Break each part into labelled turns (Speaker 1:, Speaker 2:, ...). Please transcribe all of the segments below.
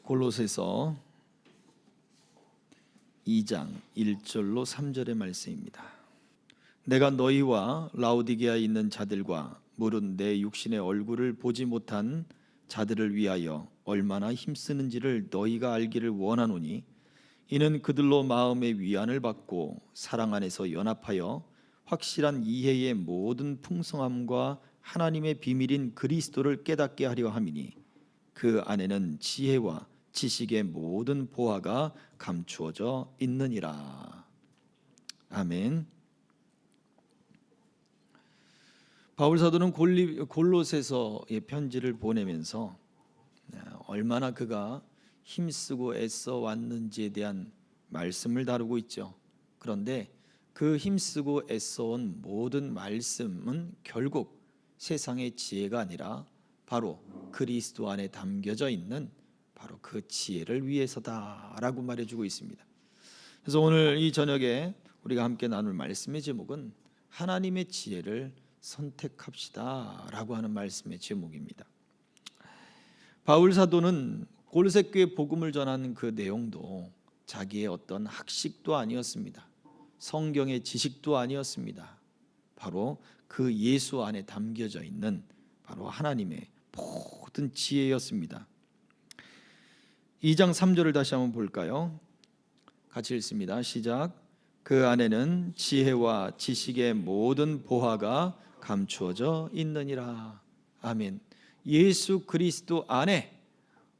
Speaker 1: 골로새서 2장 1절로 3절의 말씀입니다. 내가 너희와 라오디게아에 있는 자들과 무릇 내 육신의 얼굴을 보지 못한 자들을 위하여 얼마나 힘쓰는지를 너희가 알기를 원하노니, 이는 그들로 마음의 위안을 받고 사랑 안에서 연합하여 확실한 이해의 모든 풍성함과 하나님의 비밀인 그리스도를 깨닫게 하려 함이니, 그 안에는 지혜와 지식의 모든 보화가 감추어져 있느니라. 아멘. 바울 사도는 골로새서의 편지를 보내면서 얼마나 그가 힘쓰고 애써 왔는지에 대한 말씀을 다루고 있죠. 그런데 그 힘쓰고 애써온 모든 말씀은 결국 세상의 지혜가 아니라 바로 그리스도 안에 담겨져 있는 바로 그 지혜를 위해서다라고 말해주고 있습니다. 그래서 오늘 이 저녁에 우리가 함께 나눌 말씀의 제목은 하나님의 지혜를 선택합시다라고 하는 말씀의 제목입니다. 바울 사도는 골로새 교회 복음을 전하는 그 내용도 자기의 어떤 학식도 아니었습니다. 성경의 지식도 아니었습니다. 바로 그 예수 안에 담겨져 있는 바로 하나님의 모든 지혜였습니다. 2장 3절을 다시 한번 볼까요? 같이 읽습니다. 시작. 그 안에는 지혜와 지식의 모든 보화가 감추어져 있느니라. 아멘. 예수 그리스도 안에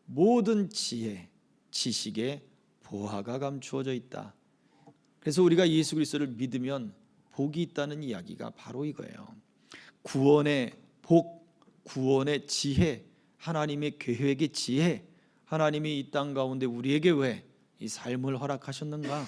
Speaker 1: 모든 지혜, 지식의 보화가 감추어져 있다. 그래서 우리가 예수 그리스도를 믿으면 복이 있다는 이야기가 바로 이거예요. 구원의 복, 구원의 지혜, 하나님의 계획의 지혜, 하나님이 이 땅 가운데 우리에게 왜 이 삶을 허락하셨는가?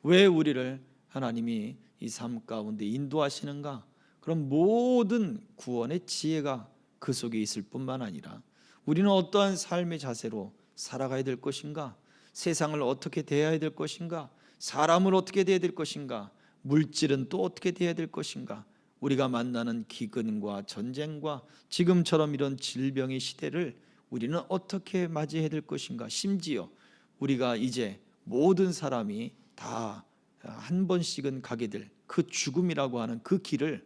Speaker 1: 왜 우리를 하나님이 이 삶 가운데 인도하시는가? 그럼 모든 구원의 지혜가 그 속에 있을 뿐만 아니라 우리는 어떠한 삶의 자세로 살아가야 될 것인가? 세상을 어떻게 대해야 될 것인가? 사람을 어떻게 대해야 될 것인가? 물질은 또 어떻게 대해야 될 것인가? 우리가 만나는 기근과 전쟁과 지금처럼 이런 질병의 시대를 우리는 어떻게 맞이해야 될 것인가? 심지어 우리가 이제 모든 사람이 다 한 번씩은 가게 될 그 죽음이라고 하는 그 길을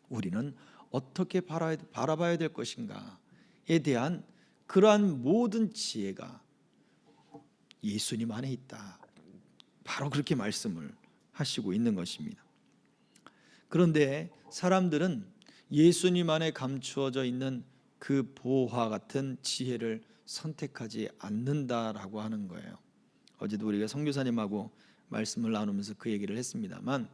Speaker 1: 우리는 어떻게 바라봐야 될 것인가에 대한 그러한 모든 지혜가 예수님 안에 있다. 바로 그렇게 말씀을 하시고 있는 것입니다. 그런데 사람들은 예수님 안에 감추어져 있는 그 보화 같은 지혜를 선택하지 않는다라고 하는 거예요. 어제도 우리가 선교사님하고 말씀을 나누면서 그 얘기를 했습니다만,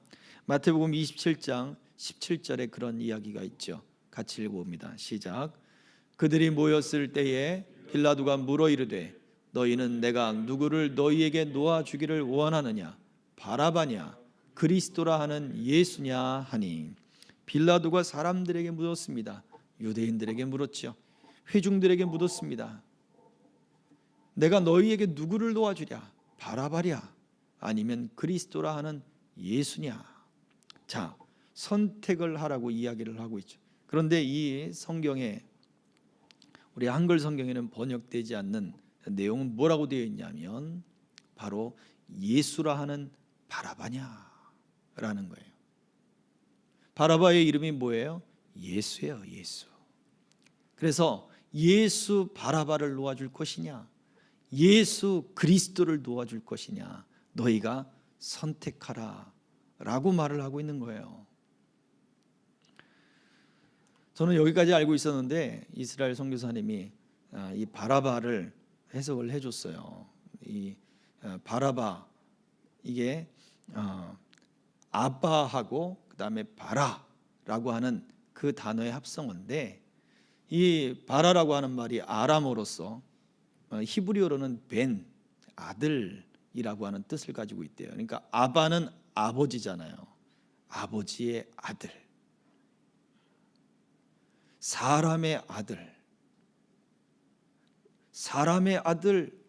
Speaker 1: 마태복음 27장 17절에 그런 이야기가 있죠. 같이 읽어봅니다. 시작. 그들이 모였을 때에 빌라도가 물어 이르되 너희는 내가 누구를 너희에게 놓아주기를 원하느냐? 바라바냐? 그리스도라 하는 예수냐? 하니, 빌라도가 사람들에게 묻었습니다. 유대인들에게 물었죠. 회중들에게 묻었습니다. 내가 너희에게 누구를 놓아주랴? 바라바랴? 아니면 그리스도라 하는 예수냐? 자, 선택을 하라고 이야기를 하고 있죠. 그런데 이 성경에, 우리 한글 성경에는 번역되지 않는 내용은 뭐라고 되어 있냐면 바로 예수라 하는 바라바냐라는 거예요. 바라바의 이름이 뭐예요? 예수예요. 예수. 그래서 예수 바라바를 놓아줄 것이냐, 예수 그리스도를 놓아줄 것이냐, 너희가 선택하라 라고 말을 하고 있는 거예요. 저는 여기까지 알고 있었는데 이스라엘 선교사님이 이 바라바를 해석을 해줬어요. 이 바라바, 이게 아바하고 그 다음에 바라라고 하는 그 단어의 합성어인데, 이 바라라고 하는 말이 아람어로서 히브리어로는 벤, 아들이라고 하는 뜻을 가지고 있대요. 그러니까 아바는 아버지잖아요. 아버지의 아들, 사람의 아들, 사람의 아들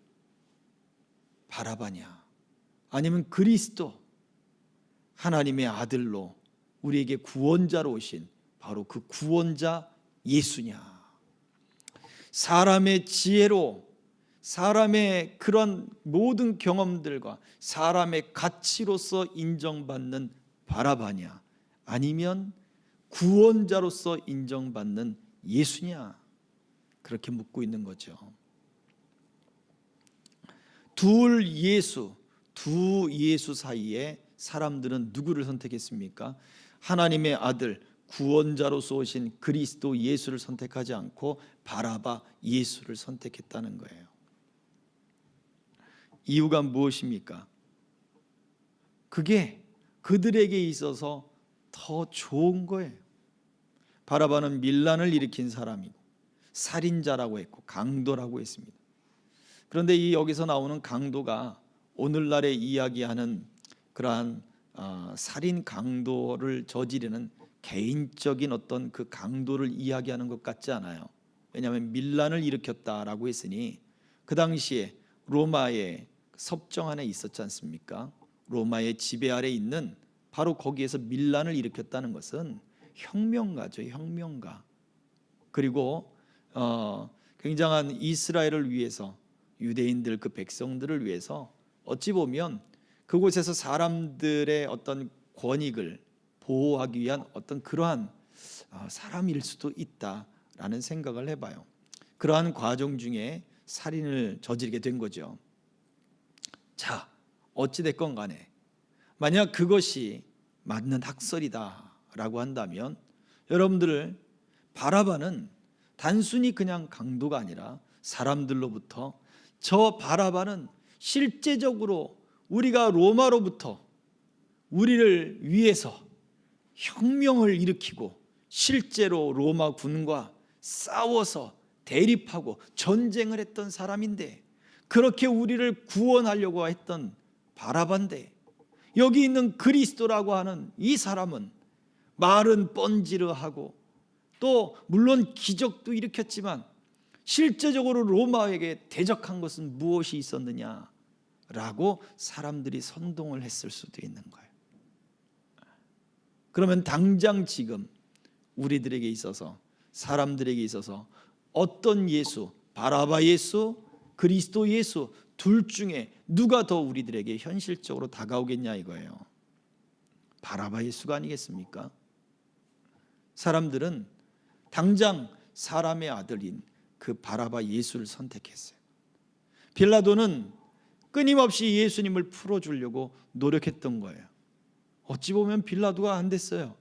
Speaker 1: 바라바냐, 아니면 그리스도 하나님의 아들로 우리에게 구원자로 오신 바로 그 구원자 예수냐? 사람의 지혜로 사람의 그런 모든 경험들과 사람의 가치로서 인정받는 바라바냐, 아니면 구원자로서 인정받는 예수냐, 그렇게 묻고 있는 거죠. 두 예수 사이에 사람들은 누구를 선택했습니까? 하나님의 아들, 구원자로서 오신 그리스도 예수를 선택하지 않고 바라바 예수를 선택했다는 거예요. 이유가 무엇입니까? 그게 그들에게 있어서 더 좋은 거예요. 바라바는 밀란을 일으킨 사람이고 살인자라고 했고 강도라고 했습니다. 그런데 여기서 나오는 강도가 오늘날에 이야기하는 그러한 살인 강도를 저지르는 개인적인 어떤 그 강도를 이야기하는 것 같지 않아요. 왜냐하면 밀란을 일으켰다라고 했으니 그 당시에 로마의 섭정 안에 있었지 않습니까? 로마의 지배 아래 있는 바로 거기에서 밀란을 일으켰다는 것은 혁명가죠, 혁명가. 그리고 굉장한 이스라엘을 위해서, 유대인들 그 백성들을 위해서 어찌 보면 그곳에서 사람들의 어떤 권익을 보호하기 위한 어떤 그러한 사람일 수도 있다라는 생각을 해봐요. 그러한 과정 중에 살인을 저지르게 된 거죠. 자, 어찌 됐건 간에 만약 그것이 맞는 학설이다라고 한다면 여러분들을 바라바는 단순히 그냥 강도가 아니라 사람들로부터 저 바라바는 실제적으로 우리가 로마로부터 우리를 위해서 혁명을 일으키고 실제로 로마 군과 싸워서 대립하고 전쟁을 했던 사람인데, 그렇게 우리를 구원하려고 했던 바라바인데, 여기 있는 그리스도라고 하는 이 사람은 말은 뻔지르하고 또 물론 기적도 일으켰지만 실제적으로 로마에게 대적한 것은 무엇이 있었느냐라고 사람들이 선동을 했을 수도 있는 거예요. 그러면 당장 지금 우리들에게 있어서, 사람들에게 있어서 어떤 예수, 바라바 예수, 그리스도 예수 둘 중에 누가 더 우리들에게 현실적으로 다가오겠냐 이거예요. 바라바 예수가 아니겠습니까? 사람들은 당장 사람의 아들인 그 바라바 예수를 선택했어요. 빌라도는 끊임없이 예수님을 풀어주려고 노력했던 거예요. 어찌 보면 빌라도가 안 됐어요.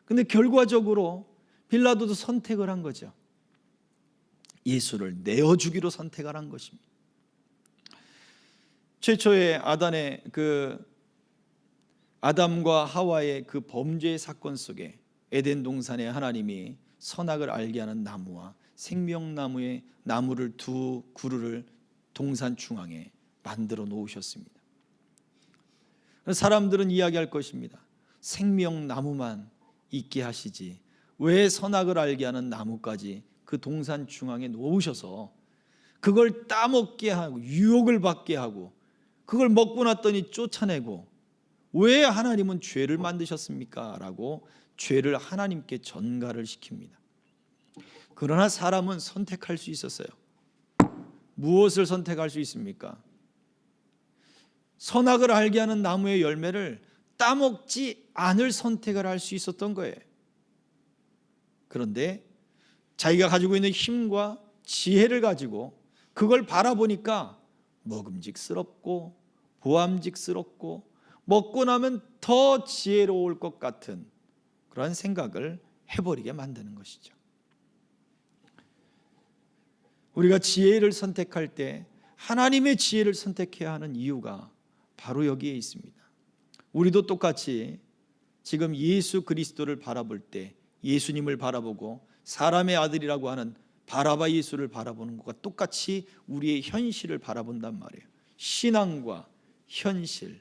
Speaker 1: 근데 결과적으로 빌라도도 선택을 한 거죠. 예수를 내어주기로 선택을 한 것입니다. 최초의 아담과 하와의 그 범죄의 사건 속에 에덴 동산에 하나님이 선악을 알게 하는 나무와 생명나무의 나무를 두 그루를 동산 중앙에 만들어 놓으셨습니다. 사람들은 이야기할 것입니다. 생명나무만 있게 하시지 왜 선악을 알게 하는 나무까지 그 동산 중앙에 놓으셔서 그걸 따먹게 하고 유혹을 받게 하고 그걸 먹고 났더니 쫓아내고 왜 하나님은 죄를 만드셨습니까? 라고 죄를 하나님께 전가를 시킵니다. 그러나 사람은 선택할 수 있었어요. 무엇을 선택할 수 있습니까? 선악을 알게 하는 나무의 열매를 따먹지 않을 선택을 할 수 있었던 거예요. 그런데 자기가 가지고 있는 힘과 지혜를 가지고 그걸 바라보니까 먹음직스럽고 보암직스럽고 먹고 나면 더 지혜로울 것 같은 그런 생각을 해버리게 만드는 것이죠. 우리가 지혜를 선택할 때 하나님의 지혜를 선택해야 하는 이유가 바로 여기에 있습니다. 우리도 똑같이 지금 예수 그리스도를 바라볼 때 예수님을 바라보고 사람의 아들이라고 하는 바라바 예수를 바라보는 것과 똑같이 우리의 현실을 바라본단 말이에요. 신앙과 현실,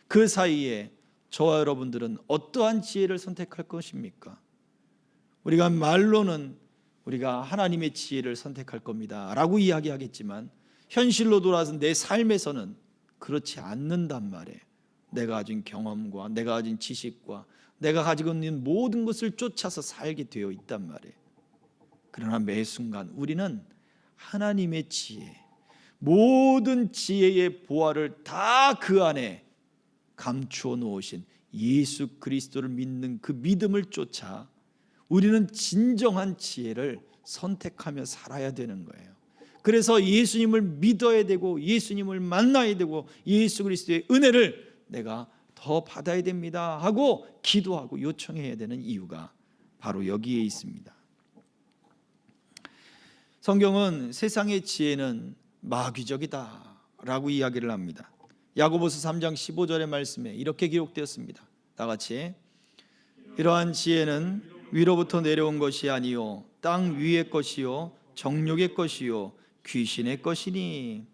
Speaker 1: 그 사이에 저와 여러분들은 어떠한 지혜를 선택할 것입니까? 우리가 말로는 우리가 하나님의 지혜를 선택할 겁니다 라고 이야기하겠지만 현실로 돌아와서 내 삶에서는 그렇지 않는단 말이에요. 내가 가진 경험과 내가 가진 지식과 내가 가지고 있는 모든 것을 쫓아서 살게 되어 있단 말이에요. 그러나 매 순간 우리는 하나님의 지혜, 모든 지혜의 보화를 다 그 안에 감추어 놓으신 예수 그리스도를 믿는 그 믿음을 쫓아 우리는 진정한 지혜를 선택하며 살아야 되는 거예요. 그래서 예수님을 믿어야 되고 예수님을 만나야 되고 예수 그리스도의 은혜를 내가 더 받아야 됩니다 하고 기도하고 요청해야 되는 이유가 바로 여기에 있습니다. 성경은 세상의 지혜는 마귀적이다 라고 이야기를 합니다. 야고보서 3장 15절의 말씀에 이렇게 기록되었습니다. 다 같이, 이러한 지혜는 위로부터 내려온 것이 아니요 땅 위의 것이요 정욕의 것이요 귀신의 것이니.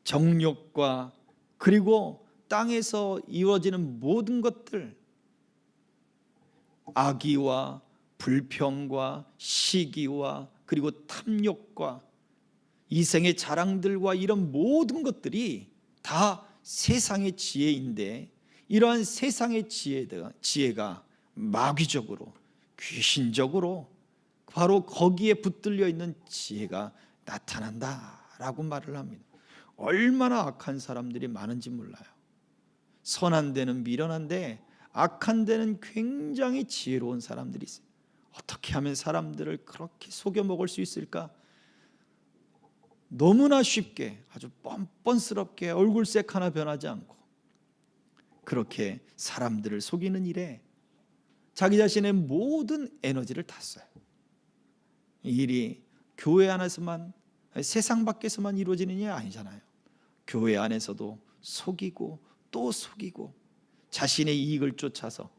Speaker 1: 정욕과 그리고 땅에서 이루어지는 모든 것들, 악의와 불평과 시기와 그리고 탐욕과 이생의 자랑들과 이런 모든 것들이 다 세상의 지혜인데, 이러한 세상의 지혜가 마귀적으로 귀신적으로 바로 거기에 붙들려 있는 지혜가 나타난다라고 말을 합니다. 얼마나 악한 사람들이 많은지 몰라요. 선한 데는 미련한데 악한 데는 굉장히 지혜로운 사람들이 있어요. 어떻게 하면 사람들을 그렇게 속여 먹을 수 있을까? 너무나 쉽게, 아주 뻔뻔스럽게 얼굴색 하나 변하지 않고 그렇게 사람들을 속이는 일에 자기 자신의 모든 에너지를 다 써요. 이 일이 교회 안에서만, 세상 밖에서만 이루어지는 일이 아니잖아요. 교회 안에서도 속이고 또 속이고 자신의 이익을 쫓아서,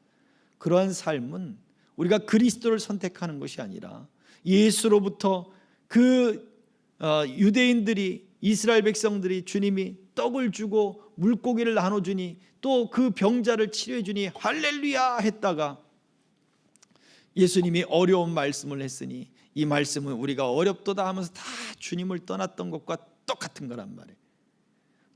Speaker 1: 그러한 삶은 우리가 그리스도를 선택하는 것이 아니라 예수로부터 그 유대인들이, 이스라엘 백성들이 주님이 떡을 주고 물고기를 나눠주니 또 그 병자를 치료해 주니 할렐루야 했다가 예수님이 어려운 말씀을 했으니 이 말씀은 우리가 어렵도다 하면서 다 주님을 떠났던 것과 똑같은 거란 말이에요.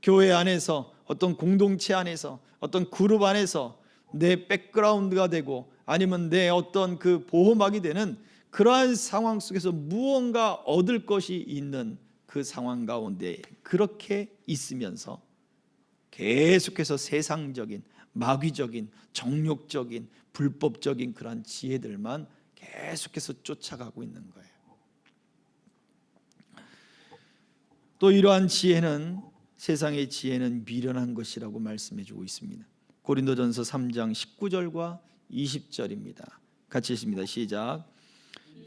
Speaker 1: 교회 안에서, 어떤 공동체 안에서, 어떤 그룹 안에서 내 백그라운드가 되고 아니면 내 어떤 그 보호막이 되는 그러한 상황 속에서 무언가 얻을 것이 있는 그 상황 가운데 그렇게 있으면서 계속해서 세상적인, 마귀적인, 정욕적인, 불법적인 그런 지혜들만 계속해서 쫓아가고 있는 거예요. 또 이러한 지혜는, 세상의 지혜는 미련한 것이라고 말씀해 주고 있습니다. 고린도전서 3장 19절과 20절입니다. 같이 읽습니다. 시작.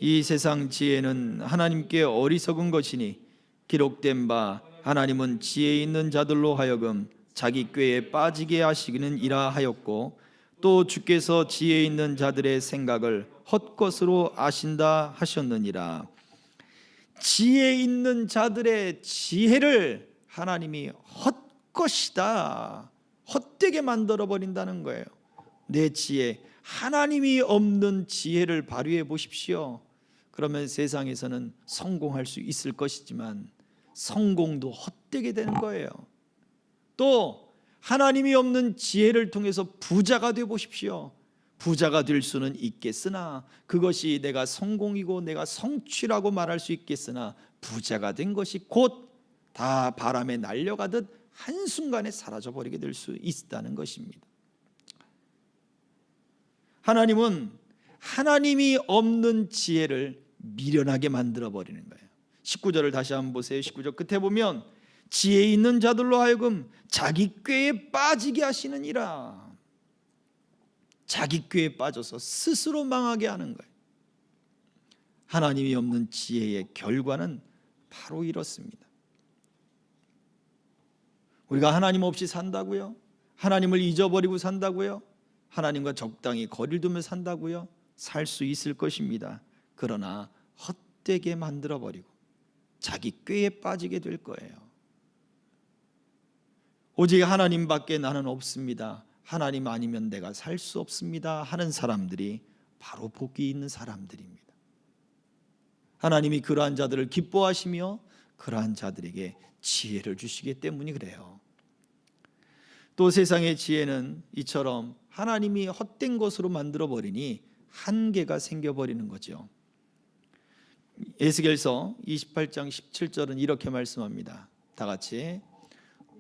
Speaker 1: 이 세상 지혜는 하나님께 어리석은 것이니 기록된 바 하나님은 지혜 있는 자들로 하여금 자기 꾀에 빠지게 하시기는이라 하였고, 또 주께서 지혜 있는 자들의 생각을 헛것으로 아신다 하셨느니라. 지혜 있는 자들의 지혜를 하나님이 헛것이다, 헛되게 만들어 버린다는 거예요. 내 지혜, 하나님이 없는 지혜를 발휘해 보십시오. 그러면 세상에서는 성공할 수 있을 것이지만 성공도 헛되게 되는 거예요. 또 하나님이 없는 지혜를 통해서 부자가 되어 보십시오. 부자가 될 수는 있겠으나 그것이 내가 성공이고 내가 성취라고 말할 수 있겠으나 부자가 된 것이 곧 다 바람에 날려가듯 한순간에 사라져버리게 될 수 있다는 것입니다. 하나님은 하나님이 없는 지혜를 미련하게 만들어버리는 거예요. 19절을 다시 한번 보세요. 19절 끝에 보면 지혜 있는 자들로 하여금 자기 꾀에 빠지게 하시느니라. 자기 꾀에 빠져서 스스로 망하게 하는 거예요. 하나님이 없는 지혜의 결과는 바로 이렇습니다. 우리가 하나님 없이 산다고요? 하나님을 잊어버리고 산다고요? 하나님과 적당히 거리를 두며 산다고요? 살 수 있을 것입니다. 그러나 헛되게 만들어버리고 자기 꾀에 빠지게 될 거예요. 오직 하나님밖에 나는 없습니다, 하나님 아니면 내가 살 수 없습니다 하는 사람들이 바로 복이 있는 사람들입니다. 하나님이 그러한 자들을 기뻐하시며 그러한 자들에게 지혜를 주시기 때문이 그래요. 또 세상의 지혜는 이처럼 하나님이 헛된 것으로 만들어버리니 한계가 생겨버리는 거죠. 에스겔서 28장 17절은 이렇게 말씀합니다. 다 같이.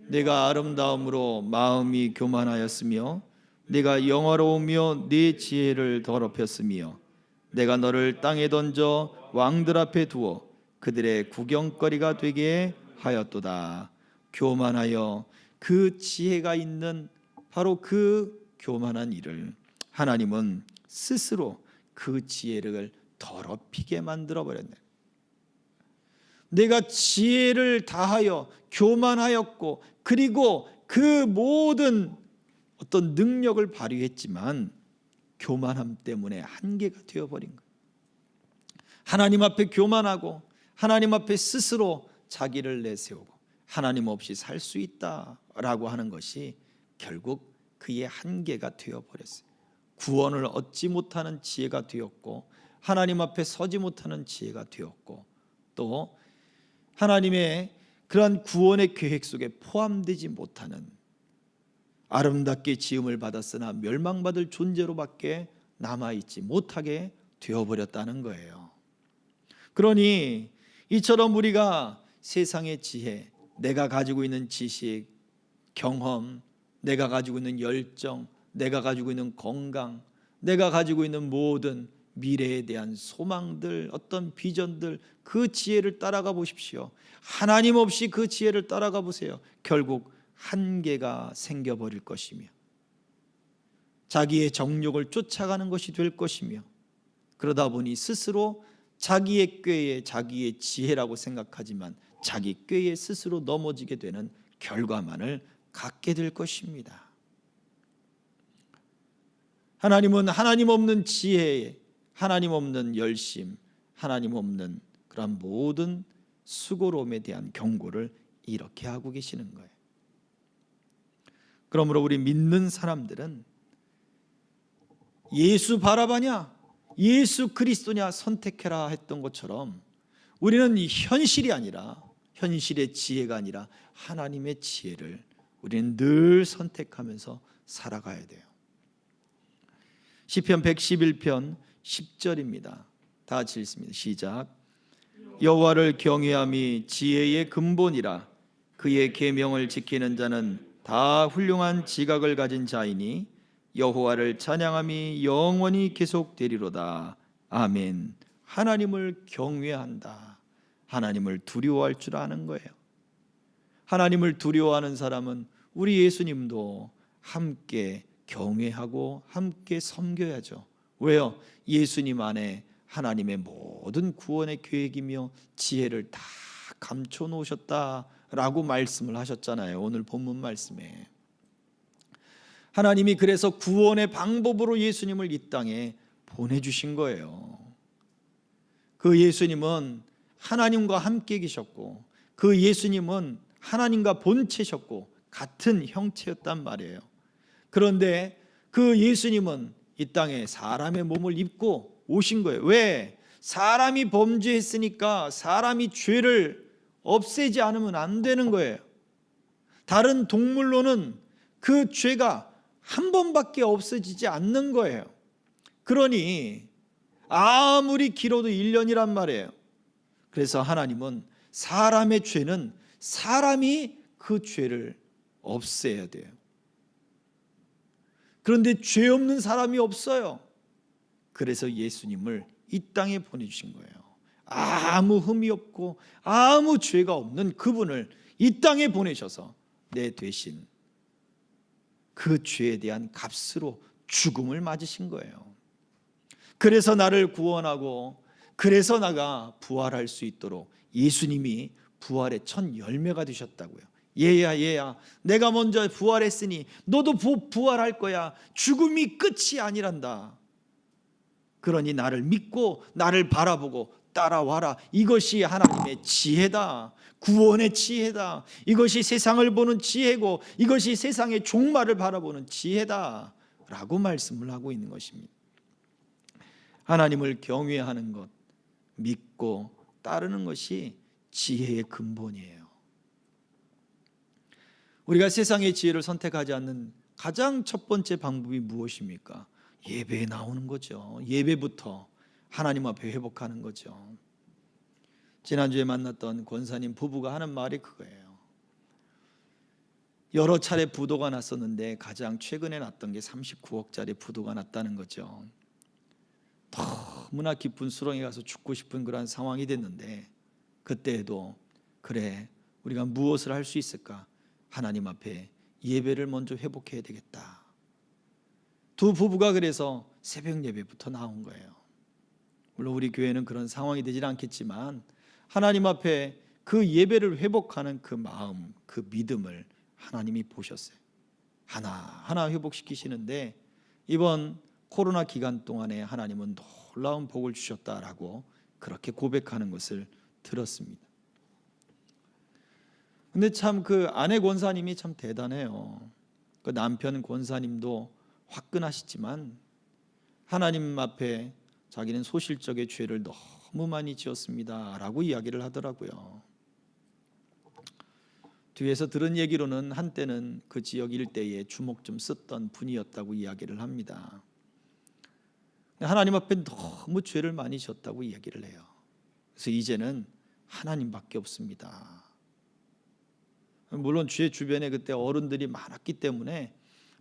Speaker 1: 내가 아름다움으로 마음이 교만하였으며 내가 영화로우며 네 지혜를 더럽혔으며 내가 너를 땅에 던져 왕들 앞에 두어 그들의 구경거리가 되게 하였도다. 교만하여 그 지혜가 있는 바로 그 교만한 일을 하나님은 스스로 그 지혜를 더럽히게 만들어 버렸네. 내가 지혜를 다하여 교만하였고 그리고 그 모든 어떤 능력을 발휘했지만 교만함 때문에 한계가 되어버린 거예요. 하나님 앞에 교만하고 하나님 앞에 스스로 자기를 내세우고 하나님 없이 살 수 있다라고 하는 것이 결국 그의 한계가 되어버렸어요. 구원을 얻지 못하는 지혜가 되었고 하나님 앞에 서지 못하는 지혜가 되었고 또 하나님의 그러한 구원의 계획 속에 포함되지 못하는 아름답게 지음을 받았으나 멸망받을 존재로밖에 남아있지 못하게 되어버렸다는 거예요. 그러니 이처럼 우리가 세상의 지혜, 내가 가지고 있는 지식, 경험, 내가 가지고 있는 열정, 내가 가지고 있는 건강, 내가 가지고 있는 모든 미래에 대한 소망들, 어떤 비전들, 그 지혜를 따라가 보십시오. 하나님 없이 그 지혜를 따라가 보세요. 결국 한계가 생겨버릴 것이며 자기의 정욕을 쫓아가는 것이 될 것이며 그러다 보니 스스로 자기의 꾀에 자기의 지혜라고 생각하지만 자기 꾀에 스스로 넘어지게 되는 결과만을 갖게 될 것입니다. 하나님은 하나님 없는 지혜에 하나님 없는 열심, 하나님 없는 그런 모든 수고로움에 대한 경고를 이렇게 하고 계시는 거예요. 그러므로 우리 믿는 사람들은 예수 바라바냐, 예수 그리스도냐 선택해라 했던 것처럼 우리는 현실이 아니라 현실의 지혜가 아니라 하나님의 지혜를 우리는 늘 선택하면서 살아가야 돼요. 시편 111편 10절입니다. 다 같이 읽습니다. 시작. 여호와를 경외함이 지혜의 근본이라 그의 계명을 지키는 자는 다 훌륭한 지각을 가진 자이니 여호와를 찬양함이 영원히 계속되리로다. 아멘. 하나님을 경외한다. 하나님을 두려워할 줄 아는 거예요. 하나님을 두려워하는 사람은 우리 예수님도 함께 경외하고 함께 섬겨야죠. 왜요? 예수님 안에 하나님의 모든 구원의 계획이며 지혜를 다 감춰 놓으셨다라고 말씀을 하셨잖아요. 오늘 본문 말씀에 하나님이 그래서 구원의 방법으로 예수님을 이 땅에 보내주신 거예요. 그 예수님은 하나님과 함께 계셨고 그 예수님은 하나님과 본체셨고 같은 형체였단 말이에요. 그런데 그 예수님은 이 땅에 사람의 몸을 입고 오신 거예요. 왜? 사람이 범죄했으니까 사람이 죄를 없애지 않으면 안 되는 거예요. 다른 동물로는 그 죄가 한 번밖에 없어지지 않는 거예요. 그러니 아무리 길어도 1년이란 말이에요. 그래서 하나님은 사람의 죄는 사람이 그 죄를 없애야 돼요. 그런데 죄 없는 사람이 없어요. 그래서 예수님을 이 땅에 보내주신 거예요. 아무 흠이 없고 아무 죄가 없는 그분을 이 땅에 보내셔서 내 대신 그 죄에 대한 값으로 죽음을 맞으신 거예요. 그래서 나를 구원하고 그래서 나가 부활할 수 있도록 예수님이 부활의 첫 열매가 되셨다고요. 얘야 내가 먼저 부활했으니 너도 부활할 거야. 죽음이 끝이 아니란다. 그러니 나를 믿고 나를 바라보고 따라와라. 이것이 하나님의 지혜다. 구원의 지혜다. 이것이 세상을 보는 지혜고 이것이 세상의 종말을 바라보는 지혜다 라고 말씀을 하고 있는 것입니다. 하나님을 경외하는 것, 믿고 따르는 것이 지혜의 근본이에요. 우리가 세상의 지혜를 선택하지 않는 가장 첫 번째 방법이 무엇입니까? 예배에 나오는 거죠. 예배부터 하나님 앞에 회복하는 거죠. 지난주에 만났던 권사님 부부가 하는 말이 그거예요. 여러 차례 부도가 났었는데 가장 최근에 났던 게 39억짜리 부도가 났다는 거죠. 너무나 깊은 수렁에 가서 죽고 싶은 그런 상황이 됐는데, 그때에도 그래, 우리가 무엇을 할 수 있을까? 하나님 앞에 예배를 먼저 회복해야 되겠다. 두 부부가 그래서 새벽 예배부터 나온 거예요. 물론 우리 교회는 그런 상황이 되질 않겠지만 하나님 앞에 그 예배를 회복하는 그 마음, 그 믿음을 하나님이 보셨어요. 하나하나 회복시키시는데, 이번 코로나 기간 동안에 하나님은 놀라운 복을 주셨다라고 그렇게 고백하는 것을 들었습니다. 근데 참 그 아내 권사님이 참 대단해요. 그 남편 권사님도 화끈하시지만 하나님 앞에 자기는 소실적의 죄를 너무 많이 지었습니다 라고 이야기를 하더라고요. 뒤에서 들은 얘기로는 한때는 그 지역 일대에 주먹 좀 쓰던 분이었다고 이야기를 합니다. 하나님 앞에 너무 죄를 많이 지었다고 이야기를 해요. 그래서 이제는 하나님밖에 없습니다. 물론 죄 주변에 그때 어른들이 많았기 때문에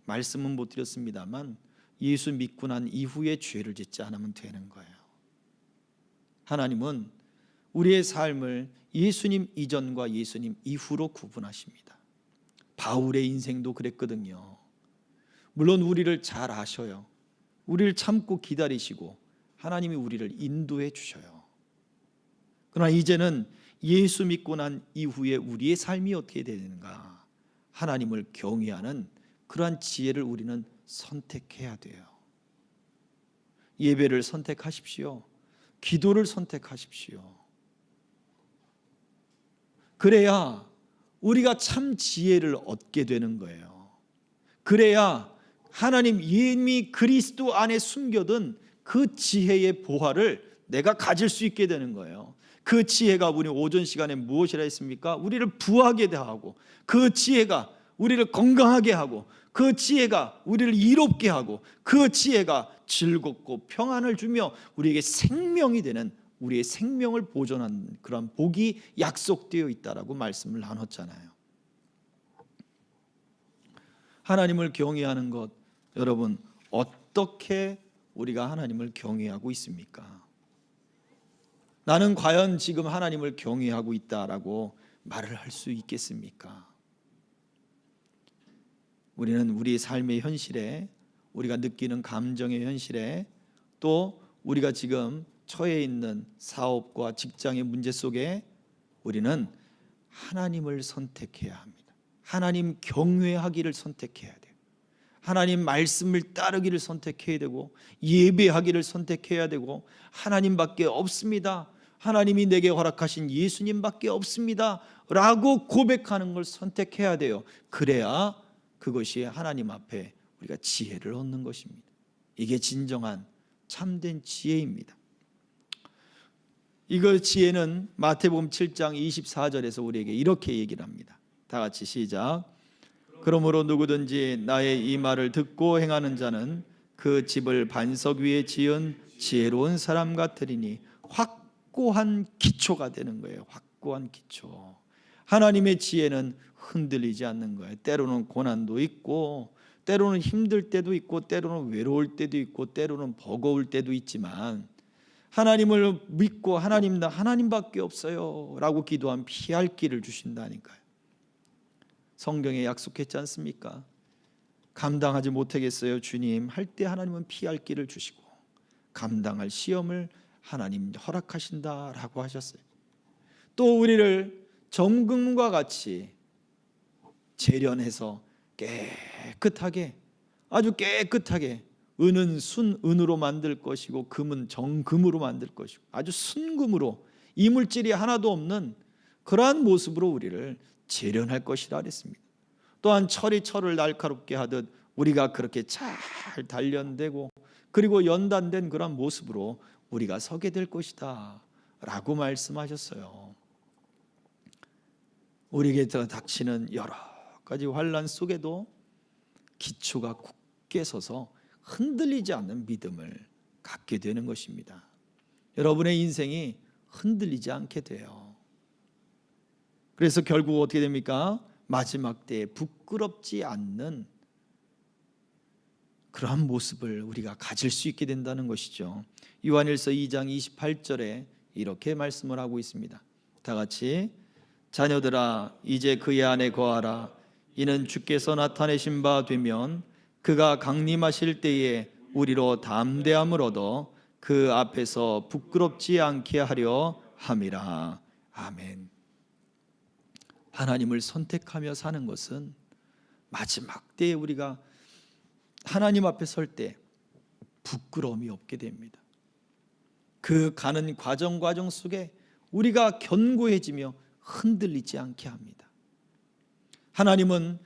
Speaker 1: 말씀은 못 드렸습니다만 예수 믿고 난 이후에 죄를 짓지 않으면 되는 거예요. 하나님은 우리의 삶을 예수님 이전과 예수님 이후로 구분하십니다. 바울의 인생도 그랬거든요. 물론 우리를 잘 아셔요. 우리를 참고 기다리시고 하나님이 우리를 인도해 주셔요. 그러나 이제는 예수 믿고 난 이후에 우리의 삶이 어떻게 되는가? 하나님을 경외하는 그러한 지혜를 우리는 선택해야 돼요. 예배를 선택하십시오. 기도를 선택하십시오. 그래야 우리가 참 지혜를 얻게 되는 거예요. 그래야 하나님 이미 그리스도 안에 숨겨둔 그 지혜의 보화를 내가 가질 수 있게 되는 거예요. 그 지혜가 우리 오전 시간에 무엇이라 했습니까? 우리를 부하게 하고, 그 지혜가 우리를 건강하게 하고, 그 지혜가 우리를 이롭게 하고, 그 지혜가 즐겁고 평안을 주며 우리에게 생명이 되는, 우리의 생명을 보존하는 그런 복이 약속되어 있다라고 말씀을 나눴잖아요. 하나님을 경외하는 것, 여러분 어떻게 우리가 하나님을 경외하고 있습니까? 나는 과연 지금 하나님을 경외하고 있다라고 말을 할 수 있겠습니까? 우리는 우리의 삶의 현실에, 우리가 느끼는 감정의 현실에, 또 우리가 지금 처해 있는 사업과 직장의 문제 속에 우리는 하나님을 선택해야 합니다. 하나님 경외하기를 선택해야 돼요. 하나님 말씀을 따르기를 선택해야 되고, 예배하기를 선택해야 되고, 하나님밖에 없습니다, 하나님이 내게 허락하신 예수님밖에 없습니다 라고 고백하는 걸 선택해야 돼요. 그래야 그것이 하나님 앞에 우리가 지혜를 얻는 것입니다. 이게 진정한 참된 지혜입니다. 이거 지혜는 마태복음 7장 24절에서 우리에게 이렇게 얘기를 합니다. 다 같이 시작. 그러므로 누구든지 나의 이 말을 듣고 행하는 자는 그 집을 반석 위에 지은 지혜로운 사람 같으리니 확고한 기초가 되는 거예요. 확고한 기초. 하나님의 지혜는 흔들리지 않는 거예요. 때로는 고난도 있고, 때로는 힘들 때도 있고, 때로는 외로울 때도 있고, 때로는 버거울 때도 있지만 하나님을 믿고 하나님밖에 없어요 라고 기도하면 피할 길을 주신다니까요. 성경에 약속했지 않습니까? 감당하지 못하겠어요 주님 할 때 하나님은 피할 길을 주시고 감당할 시험을 하나님 허락하신다라고 하셨어요. 또 우리를 정금과 같이 재련해서 깨끗하게, 아주 깨끗하게, 은은 순은으로 만들 것이고 금은 정금으로 만들 것이고 아주 순금으로, 이물질이 하나도 없는 그러한 모습으로 우리를 재련할 것이라 그랬습니다. 또한 철이 철을 날카롭게 하듯 우리가 그렇게 잘 단련되고 그리고 연단된 그런 모습으로 우리가 서게 될 것이다 라고 말씀하셨어요. 우리에게 닥치는 여러 가지 환난 속에도 기초가 굳게 서서 흔들리지 않는 믿음을 갖게 되는 것입니다. 여러분의 인생이 흔들리지 않게 돼요. 그래서 결국 어떻게 됩니까? 마지막 때에 부끄럽지 않는 그러한 모습을 우리가 가질 수 있게 된다는 것이죠. 요한일서 2장 28절에 이렇게 말씀을 하고 있습니다. 다 같이, 자녀들아 이제 그의 안에 거하라. 이는 주께서 나타내신 바 되면 그가 강림하실 때에 우리로 담대함을 얻어 그 앞에서 부끄럽지 않게 하려 함이라. 아멘. 하나님을 선택하며 사는 것은 마지막 때에 우리가 하나님 앞에 설 때 부끄러움이 없게 됩니다. 그 가는 과정 속에 우리가 견고해지며 흔들리지 않게 합니다. 하나님은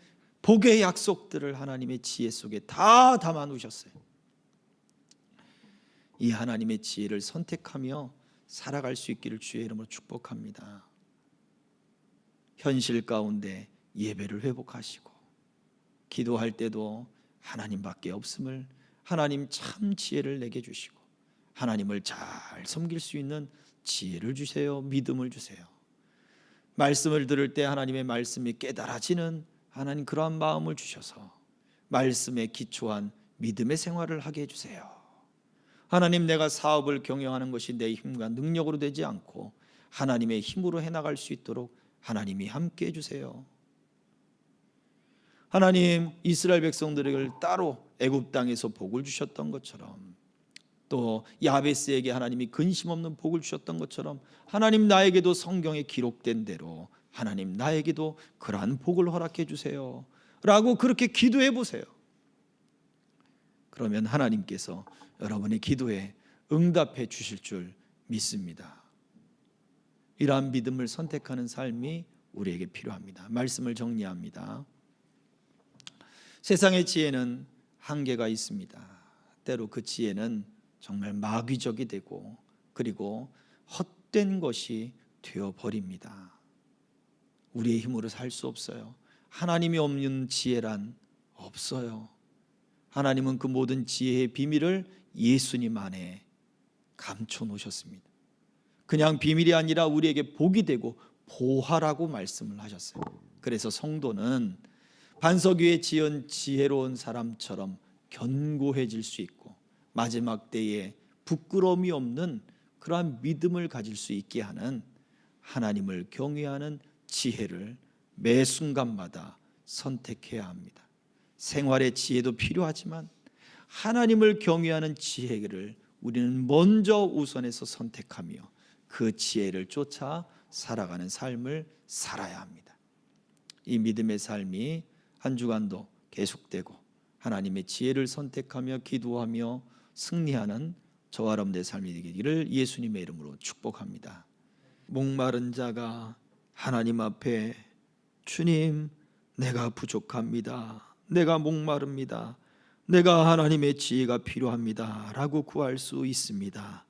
Speaker 1: 복의 약속들을 하나님의 지혜 속에 다 담아 놓으셨어요. 이 하나님의 지혜를 선택하며 살아갈 수 있기를 주의 이름으로 축복합니다. 현실 가운데 예배를 회복하시고 기도할 때도 하나님밖에 없음을, 하나님 참 지혜를 내게 주시고 하나님을 잘 섬길 수 있는 지혜를 주세요. 믿음을 주세요. 말씀을 들을 때 하나님의 말씀이 깨달아지는 하나님 그러한 마음을 주셔서 말씀에 기초한 믿음의 생활을 하게 해주세요. 하나님, 내가 사업을 경영하는 것이 내 힘과 능력으로 되지 않고 하나님의 힘으로 해나갈 수 있도록 하나님이 함께 해주세요. 하나님, 이스라엘 백성들을 따로 애굽 땅에서 복을 주셨던 것처럼, 또 야베스에게 하나님이 근심 없는 복을 주셨던 것처럼 하나님, 나에게도 성경에 기록된 대로 하나님 나에게도 그러한 복을 허락해 주세요 라고 그렇게 기도해 보세요. 그러면 하나님께서 여러분의 기도에 응답해 주실 줄 믿습니다. 이러한 믿음을 선택하는 삶이 우리에게 필요합니다. 말씀을 정리합니다. 세상의 지혜는 한계가 있습니다. 때로 그 지혜는 정말 마귀적이 되고 그리고 헛된 것이 되어버립니다. 우리의 힘으로 살 수 없어요. 하나님이 없는 지혜란 없어요. 하나님은 그 모든 지혜의 비밀을 예수님 안에 감춰 놓으셨습니다. 그냥 비밀이 아니라 우리에게 복이 되고 보화라고 말씀을 하셨어요. 그래서 성도는 반석 위에 지은 지혜로운 사람처럼 견고해질 수 있고 마지막 때에 부끄러움이 없는 그러한 믿음을 가질 수 있게 하는 하나님을 경외하는 지혜를 매 순간마다 선택해야 합니다. 생활의 지혜도 필요하지만 하나님을 경외하는 지혜를 우리는 먼저 우선해서 선택하며 그 지혜를 쫓아 살아가는 삶을 살아야 합니다. 이 믿음의 삶이 한 주간도 계속되고 하나님의 지혜를 선택하며 기도하며 승리하는 저와 여러분의 삶이 되기를 예수님의 이름으로 축복합니다. 목마른 자가 하나님 앞에 주님, 내가 부족합니다. 내가 목마릅니다. 내가 하나님의 지혜가 필요합니다 라고 구할 수 있습니다.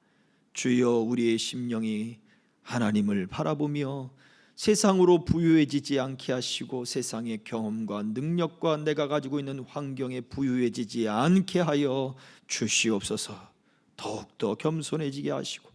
Speaker 1: 주여, 우리의 심령이 하나님을 바라보며 세상으로 부유해지지 않게 하시고 세상의 경험과 능력과 내가 가지고 있는 환경에 부유해지지 않게 하여 주시옵소서. 더욱더 겸손해지게 하시고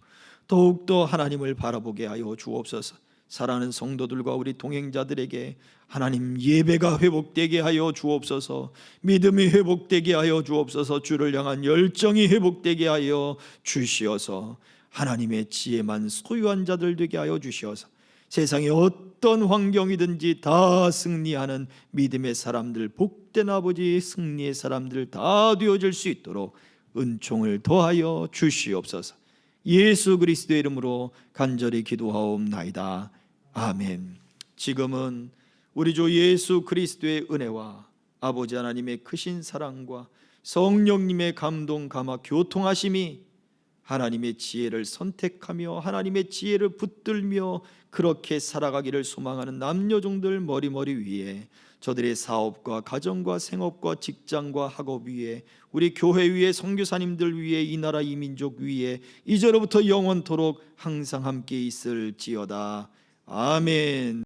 Speaker 1: 더욱더 하나님을 바라보게 하여 주옵소서. 사랑하는 성도들과 우리 동행자들에게 하나님 예배가 회복되게 하여 주옵소서. 믿음이 회복되게 하여 주옵소서. 주를 향한 열정이 회복되게 하여 주시어서 하나님의 지혜만 소유한 자들 되게 하여 주시어서 세상의 어떤 환경이든지 다 승리하는 믿음의 사람들, 복된 아버지 승리의 사람들 다 되어질 수 있도록 은총을 더하여 주시옵소서. 예수 그리스도의 이름으로 간절히 기도하옵나이다. 아멘. 지금은 우리 주 예수 그리스도의 은혜와 아버지 하나님의 크신 사랑과 성령님의 감동 감화 교통하심이 하나님의 지혜를 선택하며 하나님의 지혜를 붙들며 그렇게 살아가기를 소망하는 남녀종들 머리머리 위에, 저들의 사업과 가정과 생업과 직장과 학업 위에, 우리 교회 위에, 선교사님들 위에, 이 나라 이 민족 위에 이제로부터 영원토록 항상 함께 있을지어다. 아멘.